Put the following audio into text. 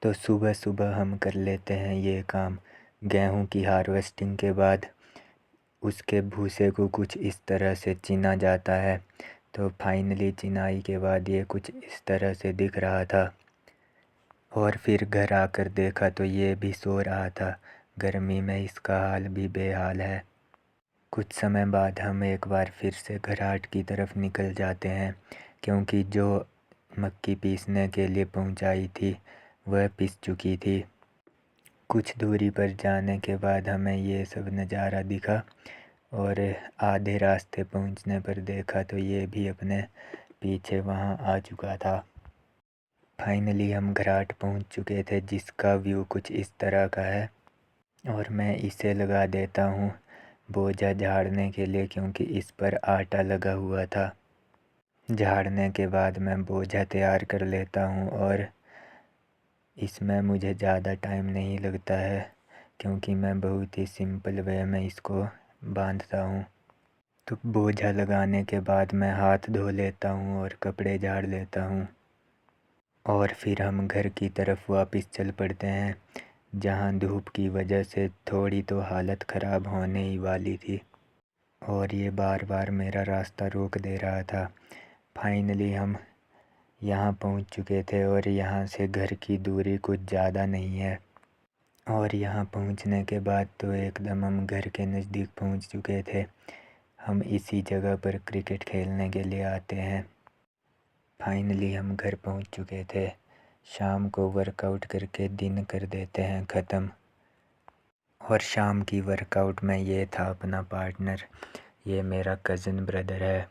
तो सुबह सुबह हम कर लेते हैं ये काम। गेहूं की हार्वेस्टिंग के बाद उसके भूसे को कुछ इस तरह से चीना जाता है। तो फाइनली चिनाई के बाद ये कुछ इस तरह से दिख रहा था। और फिर घर आकर देखा तो ये भी सो रहा था। गर्मी में इसका हाल भी बेहाल है। कुछ समय बाद हम एक बार फिर से घराट की तरफ निकल जाते हैं, क्योंकि जो मक्की पीसने के लिए पहुंचाई थी वह पिस चुकी थी। कुछ दूरी पर जाने के बाद हमें ये सब नज़ारा दिखा और आधे रास्ते पहुंचने पर देखा तो ये भी अपने पीछे वहां आ चुका था। फाइनली हम घराट पहुंच चुके थे, जिसका व्यू कुछ इस तरह का है। और मैं इसे लगा देता हूँ बोझा झाड़ने के लिए, क्योंकि इस पर आटा लगा हुआ था। झाड़ने के बाद मैं बोझा तैयार कर लेता हूँ और इसमें मुझे ज़्यादा टाइम नहीं लगता है, क्योंकि मैं बहुत ही सिंपल वे में इसको बांधता हूँ। तो बोझा लगाने के बाद मैं हाथ धो लेता हूँ और कपड़े झाड़ लेता हूँ और फिर हम घर की तरफ वापस चल पड़ते हैं, जहाँ धूप की वजह से थोड़ी तो हालत ख़राब होने ही वाली थी और ये बार बार मेरा रास्ता रोक दे रहा था। फाइनली हम यहाँ पहुँच चुके थे और यहाँ से घर की दूरी कुछ ज़्यादा नहीं है। और यहाँ पहुँचने के बाद तो एकदम हम घर के नज़दीक पहुँच चुके थे। हम इसी जगह पर क्रिकेट खेलने के लिए आते हैं। फाइनली हम घर पहुँच चुके थे। शाम को वर्कआउट करके दिन कर देते हैं ख़त्म। और शाम की वर्कआउट में ये था अपना पार्टनर, ये मेरा कज़न ब्रदर है।